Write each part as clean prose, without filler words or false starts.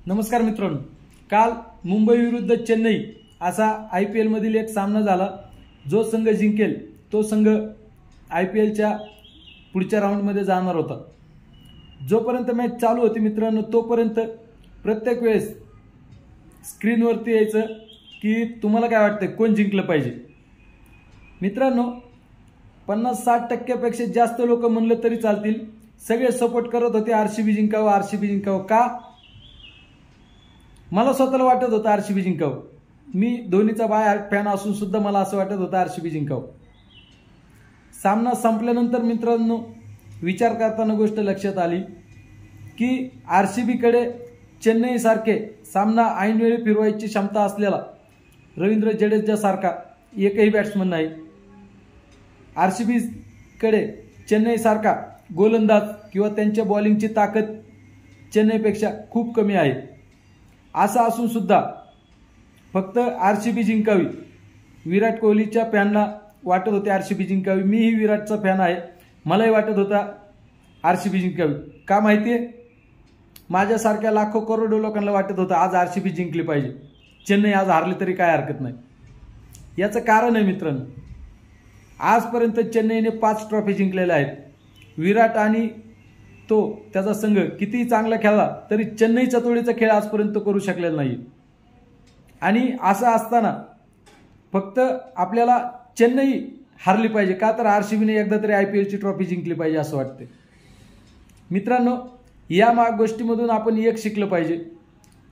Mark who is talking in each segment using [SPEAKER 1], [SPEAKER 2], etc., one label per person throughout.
[SPEAKER 1] नमस्कार मित्रांनो, काल मुंबई विरुद्ध चेन्नई असा IPL मधील एक सामना झाला। जो संघ जिंकेल तो संघ IPLच्या पुढच्या राऊंडमध्ये जाणार होता। जोपर्यंत मॅच चालू होती मित्रांनो, तोपर्यंत प्रत्येक वेळेस स्क्रीनवरती यायचं की तुम्हाला काय वाटतं कोण जिंकलं पाहिजे। मित्रांनो 50-60% पेक्षा जास्त लोक म्हणलं तरी चालतील, सगळे सपोर्ट करत होते RCB जिंकावं, RCB जिंकावं। का? मला स्वतःला वाटत होतं RCB जिंकावं। मी धोनीचा बाय फॅन असून सुद्धा मला असं वाटत होतं RCB जिंकावं। सामना संपल्यानंतर मित्रांनो विचार करताना गोष्ट लक्षात आली की RCB कडे चेन्नई सारखे सामना ऐनवेळी फिरवायची क्षमता असलेला रवींद्र जडेजा सारखा एकही बॅट्समन नाही। RCB कडे चेन्नई सारखा गोलंदाज किंवा त्यांच्या बॉलिंगची ताकद चेन्नईपेक्षा खूप कमी आहे। असं असून सुद्धा फक्त RCB जिंकावी, विराट कोहलीच्या फॅनला वाटत होते RCB जिंकावी। मीही विराटचा फॅन आहे, मलाही वाटत होता RCB जिंकावी। का माहितीये? माझ्यासारख्या लाखो करोडो लोकांना वाटत होतं आज RCB जिंकली पाहिजे, चेन्नई आज हारली तरी काय हरकत नाही। याचं कारण आहे मित्रांनो, आजपर्यंत चेन्नईने 5 ट्रॉफी जिंकलेल्या आहेत। विराट आणि तो त्याचा संघ कितीही चांगला खेळला तरी चेन्नईचा तोडीचा खेळ आजपर्यंत करू शकलेला नाही। आणि असं असताना फक्त आपल्याला चेन्नई हारली पाहिजे का, तर RCBने एकदा तरी IPLची ट्रॉफी जिंकली पाहिजे असं वाटते। मित्रांनो या गोष्टीमधून आपण एक शिकलं पाहिजे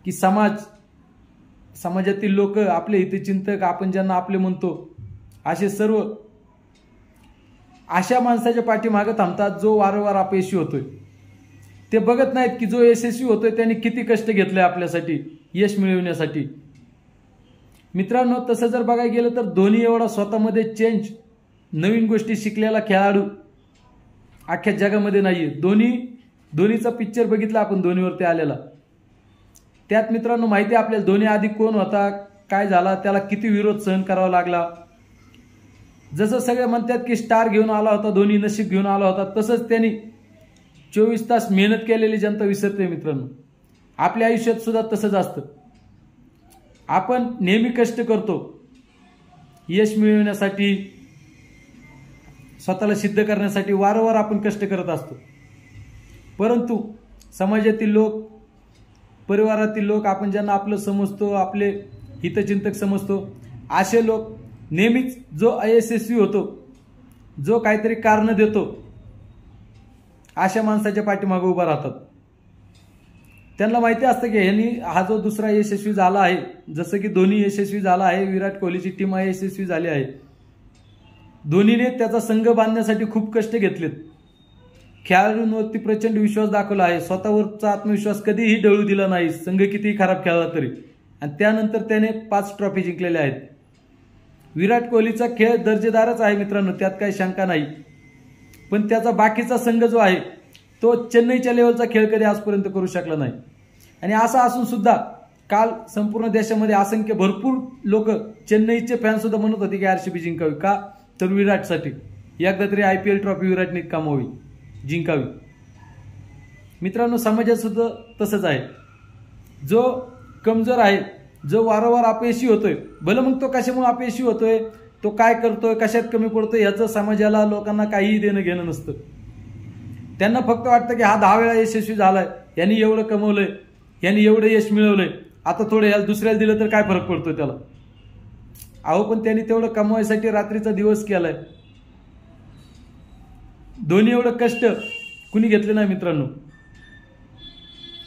[SPEAKER 1] की समाजातील लोक, आपले हितचिंतक, आपण ज्यांना आपले म्हणतो, असे सर्व अशा माणसाच्या पाठीमागे थांबतात जो वारंवार अपयशी होतोय। ते बघत नाहीत की जो यशस्वी होतोय त्यांनी किती कष्ट घेतले आपल्यासाठी यश मिळवण्यासाठी। मित्रांनो तसं जर बघायला गेलं तर धोनी एवढा स्वतःमध्ये चेंज, नवीन गोष्टी शिकलेला खेळाडू अख्ख्या जगामध्ये नाहीये। धोनीचा पिक्चर बघितला आपण धोनीवरती आलेला, त्यात मित्रांनो माहिती आहे आपल्याला धोनी आधी कोण होता, काय झाला, त्याला किती विरोध सहन करावा लागला। जसं सगळे म्हणतात की स्टार घेऊन आला होता धोनी, नशीब घेऊन आला होता, तसंच त्यांनी 24 तास मेहनत केलेली जनता विसरते मित्रांनो। आपल्या आयुष्यात सुद्धा तसंच असतं, आपण नेहमी कष्ट करतो यश मिळवण्यासाठी, स्वतःला सिद्ध करण्यासाठी वारंवार आपण कष्ट करत असतो। परंतु समाजातील लोक, परिवारातील लोक, आपण ज्यांना आपलं समजतो, आपले हितचिंतक समजतो, असे लोक नेहमीच जो अयशस्वी होतो, जो काहीतरी कारण देतो, अशा माणसाच्या पाठीमागे उभा राहतात। त्यांना माहिती असतं की यांनी हा जो दुसरा यशस्वी झाला आहे, जसं की धोनी यशस्वी झाला आहे, विराट कोहलीची टीम यशस्वी झाली आहे, धोनीने त्याचा संघ बांधण्यासाठी खूप कष्ट घेतलेत, खेळाडूंवरती प्रचंड विश्वास दाखवला आहे, स्वतःवरचा आत्मविश्वास कधीही डळू दिला नाही, संघ कितीही खराब खेळला तरी, आणि त्यानंतर त्याने 5 ट्रॉफी जिंकलेल्या आहेत। विराट कोहलीचा खेळ दर्जेदारच आहे मित्रांनो, त्यात काही शंका नाही, पण त्याचा बाकीचा संघ जो आहे तो चेन्नईच्या लेवलचा खेळ कधी आजपर्यंत करू शकला नाही। आणि असं असून सुद्धा काल संपूर्ण देशामध्ये असंख्य भरपूर लोक, चेन्नईचे फॅन सुद्धा म्हणत होते की RCB जिंकावी। का? तर विराटसाठी एकदा तरी IPL ट्रॉफी विराटने कमावी, जिंकावी। मित्रांनो समाजात सुद्धा तसंच आहे, जो कमजोर आहे, जो वारंवार अपयशी होतोय, भलं मग तो कशामुळे अपयशी होतोय, तो काय करतोय, कशात कमी पडतोय, याचं समाजाला, लोकांना काहीही देणं घेणं नसतं। त्यांना फक्त वाटतं की हा 10 वेळा यशस्वी झालाय, यांनी एवढं कमवलंय, यांनी एवढं यश मिळवलंय, आता थोडं याला दुसऱ्याला दिलं तर काय फरक पडतोय त्याला। अहो पण त्यांनी तेवढं कमवायसाठी रात्रीचा दिवस केलाय। धोनी एवढं कष्ट कुणी घेतले नाही मित्रांनो,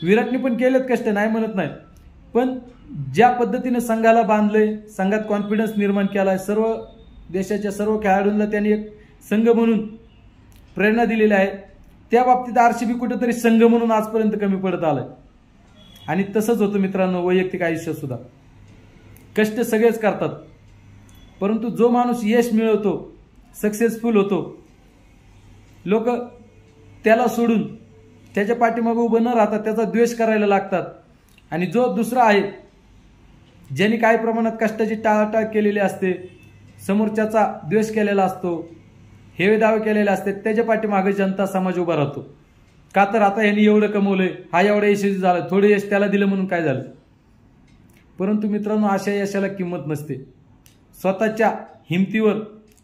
[SPEAKER 1] विराटने पण केलेत कष्ट, नाही म्हणत नाही, पण ज्या पद्धतीने संघाला बांधलंय, संघात कॉन्फिडन्स निर्माण केलाय, सर्व देशाच्या सर्व खेळाडूंना त्यांनी एक संघ म्हणून प्रेरणा दिलेली आहे, त्या बाबतीत RCB कुठेतरी संघ म्हणून आजपर्यंत कमी पडत आलाय। आणि तसंच होतं मित्रांनो वैयक्तिक आयुष्यात सुद्धा, कष्ट सगळेच करतात, परंतु जो माणूस यश मिळवतो, सक्सेसफुल होतो, लोक त्याला सोडून त्याच्या पाठीमागे उभं न राहतात, त्याचा द्वेष करायला लागतात। आणि जो दुसरा आहे, ज्यांनी काही प्रमाणात कष्टाची टाळाटाळ केलेली असते, समोरच्याचा द्वेष केलेला असतो, हेवे दावे केलेले असते, त्याच्या पाठीमागे जनता समाज उभा राहतो। का तर आता ह्यांनी एवढं कमवलंय, हा एवढा यशस्वी झाला, थोडं यश त्याला दिलं म्हणून काय झालं. परंतु मित्रांनो, अशा यशाला किंमत नसते. स्वतःच्या हिमतीवर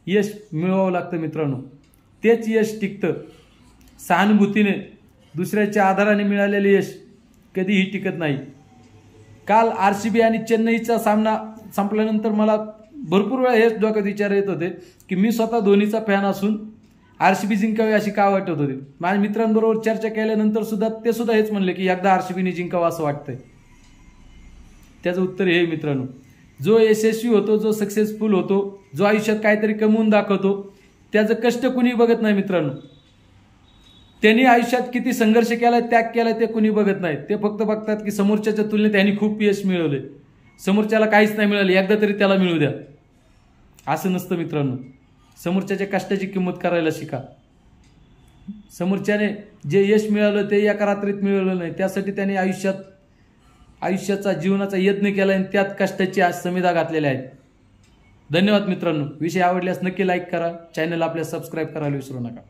[SPEAKER 1] यश मिळवावं लागतं मित्रांनो, तेच यश टिकतं. सहानुभूतीने दुसऱ्याच्या आधाराने मिळालेले यश कधीही टिकत नाही. काल RCB आणि चेन्नईचा सामना संपल्यानंतर मला भरपूर वेळा हेच डोक्यात विचार येत होते की मी स्वतः धोनीचा फॅन असून RCB जिंकावी अशी का वाटत होती. माझ्या मित्रांबरोबर चर्चा केल्यानंतर सुद्धा ते सुद्धा हेच म्हणले की एकदा RCBने जिंकावं असं वाटतंय. त्याचं उत्तर हे मित्रांनो, जो यशस्वी होतो, जो सक्सेसफुल होतो, जो आयुष्यात काहीतरी कमवून दाखवतो, त्याचं कष्ट कुणी बघत नाही मित्रांनो. त्यांनी आयुष्यात किती संघर्ष केलाय, त्याग केलाय ते कुणी बघत नाही. ते फक्त बघतात की समोरच्याच्या तुलनेत त्यांनी खूप यश मिळवले, समोरच्याला काहीच नाही मिळाले, एकदा तरी त्याला मिळू द्या. असं नसतं मित्रांनो. समोरच्याच्या कष्टाची किंमत करायला शिका. समोरच्याने जे यश मिळवलं ते एका रात्रीत मिळवलं नाही, त्यासाठी त्याने आयुष्याचा जीवनाचा यत्न केला आणि त्यात कष्टाची आज समिधा घातलेल्या आहेत. धन्यवाद मित्रांनो. विषय आवडल्यास नक्की लाईक करा, चॅनल आपल्या सबस्क्राईब करायला विसरू नका.